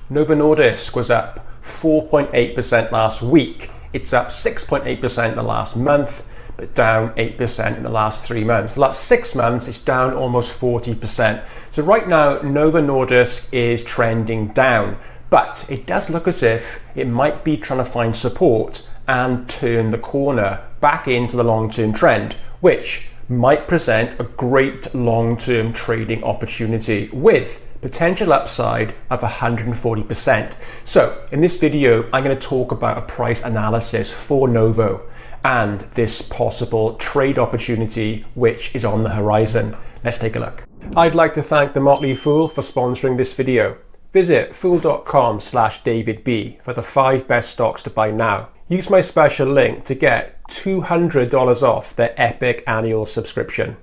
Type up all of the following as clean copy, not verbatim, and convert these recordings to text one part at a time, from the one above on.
Novo Nordisk was up 4.8% last week. It's up 6.8% in the last month, but down 8% in the last 3 months. The last 6 months, it's down almost 40%. So right now, Novo Nordisk is trending down, but it does look as if it might be trying to find support and turn the corner back into the long-term trend, which might present a great long-term trading opportunity with potential upside of 140%. So in this video, I'm going to talk about a price analysis for Novo and this possible trade opportunity which is on the horizon. Let's take a look. I'd like to thank The Motley Fool for sponsoring this video. Visit fool.com/DavidB for the 5 best stocks to buy now. Use my special link to get $200 off their epic annual subscription.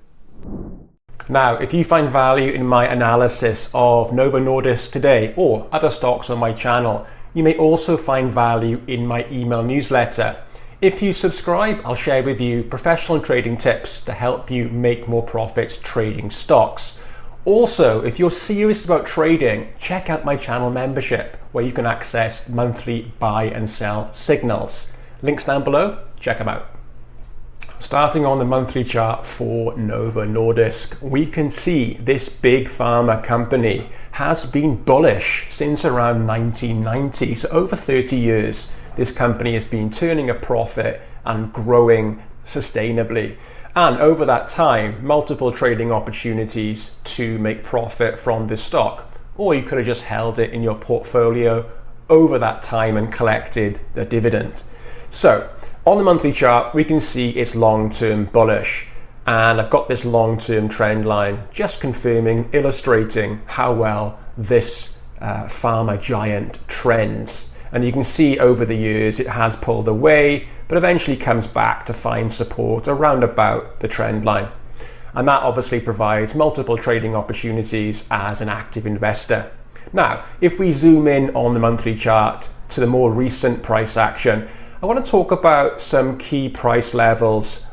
Now, if you find value in my analysis of Novo Nordisk today or other stocks on my channel, you may also find value in my email newsletter. If you subscribe, I'll share with you professional trading tips to help you make more profits trading stocks. Also, if you're serious about trading, check out my channel membership where you can access monthly buy and sell signals. Links down below, check them out. Starting on the monthly chart for Novo Nordisk, we can see this big pharma company has been bullish since around 1990. So over 30 years, this company has been turning a profit and growing sustainably. And over that time, multiple trading opportunities to make profit from this stock. Or you could have just held it in your portfolio over that time and collected the dividend. So on the monthly chart, we can see it's long-term bullish. And I've got this long-term trend line just confirming, illustrating how well this pharma giant trends. And you can see over the years it has pulled away, but eventually comes back to find support around about the trend line. And that obviously provides multiple trading opportunities as an active investor. Now, if we zoom in on the monthly chart to the more recent price action, I want to talk about some key price levels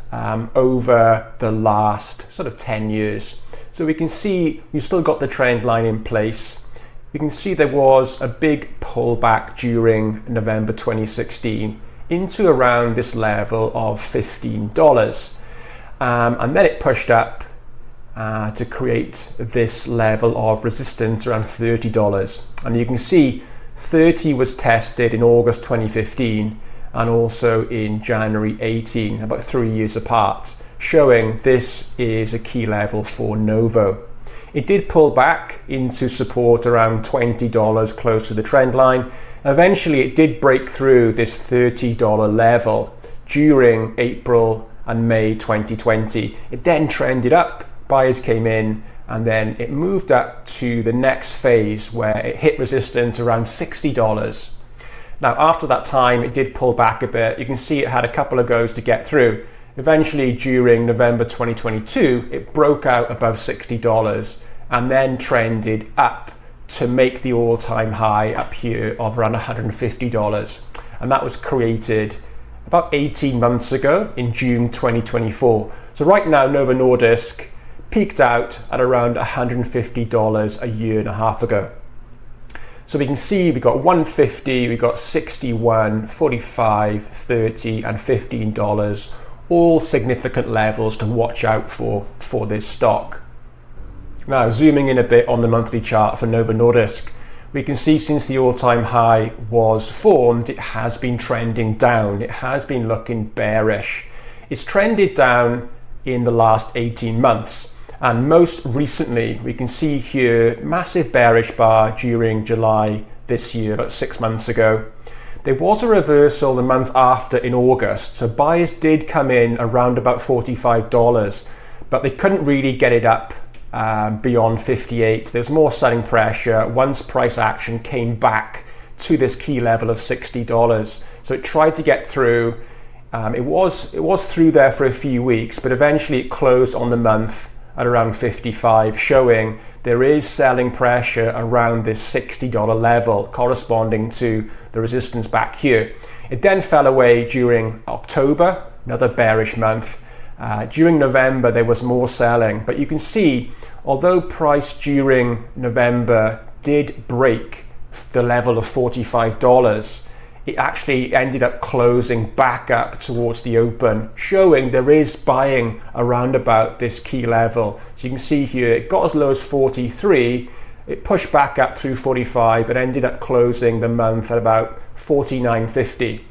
over the last sort of 10 years. So we can see we've still got the trend line in place. We can see there was a big pullback during November 2016 into around this level of $15. And then it pushed up to create this level of resistance around $30. And you can see 30 was tested in August 2015 and also in January 18, about 3 years apart, showing this is a key level for Novo. It did pull back into support around $20 close to the trend line. Eventually it did break through this $30 level during April and May 2020. It then trended up, buyers came in, and then it moved up to the next phase where it hit resistance around $60. Now after that time it did pull back a bit. You can see it had a couple of goes to get through. Eventually during November 2022 it broke out above $60 and then trended up to make the all-time high up here of around $150. And that was created about 18 months ago in June 2024. So right now Novo Nordisk peaked out at around $150 a year and a half ago. So we can see we got 150, we got 61, 45, 30 and $15, all significant levels to watch out for this stock. Now zooming in a bit on the monthly chart for Novo Nordisk, we can see since the all-time high was formed, it has been trending down. It has been looking bearish. It's trended down in the last 18 months. And most recently, we can see here, massive bearish bar during July this year, about 6 months ago. There was a reversal the month after in August. So buyers did come in around about $45, but they couldn't really get it up beyond 58. There's more selling pressure once price action came back to this key level of $60. So it tried to get through. It was through there for a few weeks, but eventually it closed on the month at around 55, showing there is selling pressure around this $60 level corresponding to the resistance back here. It then fell away during October, another bearish month. During November there was more selling, but you can see although price during November did break the level of $45, it actually ended up closing back up towards the open, showing there is buying around about this key level. So you can see here, it got as low as 43, it pushed back up through 45, and ended up closing the month at about 49.50.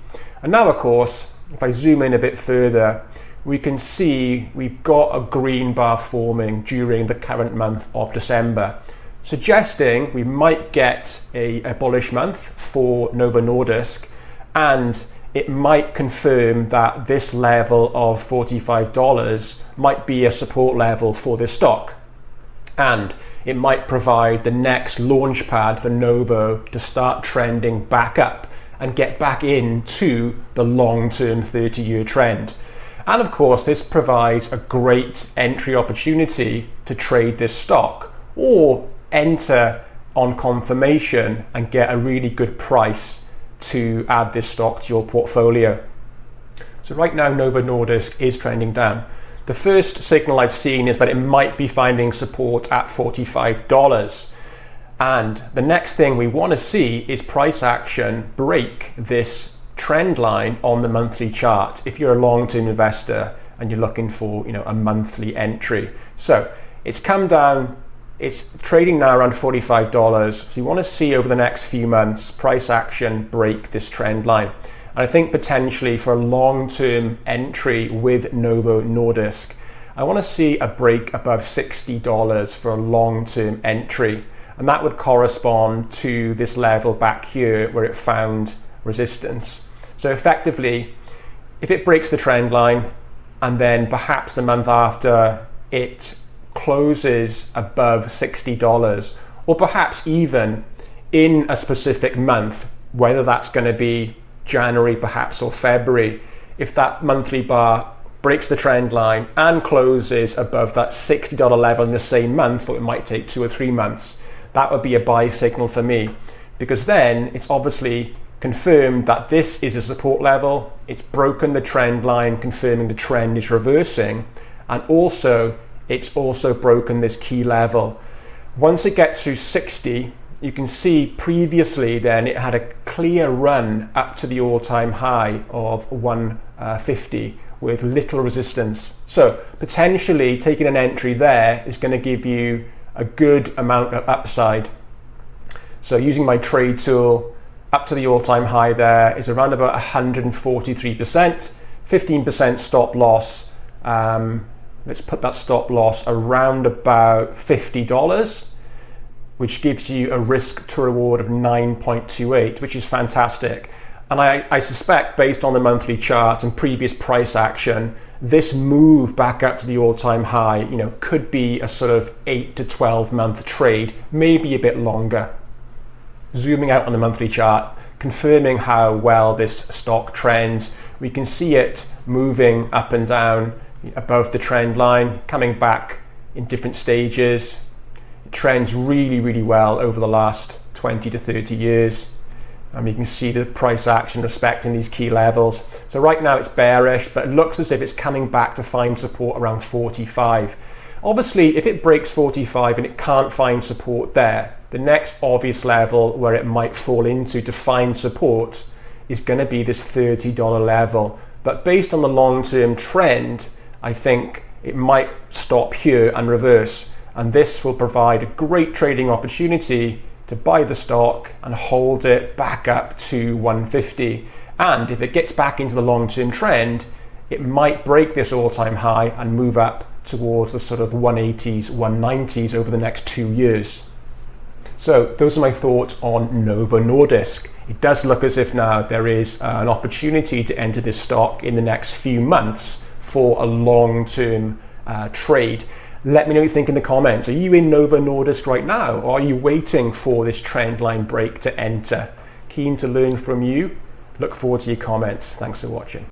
And now, of course, if I zoom in a bit further, we can see we've got a green bar forming during the current month of December, suggesting we might get a bullish month for Novo Nordisk, and it might confirm that this level of $45 might be a support level for this stock, and it might provide the next launch pad for Novo to start trending back up and get back into the long-term 30-year trend. And of course, this provides a great entry opportunity to trade this stock, or enter on confirmation and get a really good price to add this stock to your portfolio. So right now, Novo Nordisk is trending down. The first signal I've seen is that it might be finding support at $45. And the next thing we want to see is price action break this trend line on the monthly chart if you're a long-term investor and you're looking for, a monthly entry. So it's come down. It's trading now around $45. So you want to see over the next few months price action break this trend line. And I think potentially for a long-term entry with Novo Nordisk, I want to see a break above $60 for a long-term entry. And that would correspond to this level back here where it found resistance. So effectively, if it breaks the trend line and then perhaps the month after it closes above $60, or perhaps even in a specific month, whether that's going to be January perhaps or February, if that monthly bar breaks the trend line and closes above that $60 level in the same month, or it might take 2 or 3 months, that would be a buy signal for me, because then it's obviously confirmed that this is a support level, it's broken the trend line, confirming the trend is reversing, and also it's also broken this key level. Once it gets through 60, you can see previously then it had a clear run up to the all-time high of 150 with little resistance. So potentially taking an entry there is going to give you a good amount of upside. So using my trade tool, up to the all-time high there is around about 143%, 15% stop loss. Let's put that stop loss around about $50, which gives you a risk to reward of 9.28, which is fantastic. And I suspect, based on the monthly chart and previous price action, this move back up to the all-time high, could be a sort of 8 to 12 month trade, maybe a bit longer. Zooming out on the monthly chart, confirming how well this stock trends, we can see it moving up and down above the trend line, coming back in different stages. It trends really, really well over the last 20 to 30 years. And you can see the price action respecting these key levels. So right now it's bearish, but it looks as if it's coming back to find support around 45. Obviously, if it breaks 45 and it can't find support there, the next obvious level where it might fall into to find support is going to be this $30 level. But based on the long-term trend, I think it might stop here and reverse. And this will provide a great trading opportunity to buy the stock and hold it back up to 150. And if it gets back into the long-term trend, it might break this all-time high and move up towards the sort of 180s, 190s over the next 2 years. So those are my thoughts on Novo Nordisk. It does look as if now there is an opportunity to enter this stock in the next few months for a long-term trade. Let me know what you think in the comments. Are you in Novo Nordisk right now, or are you waiting for this trend line break to enter? Keen to learn from you. Look forward to your comments. Thanks for watching.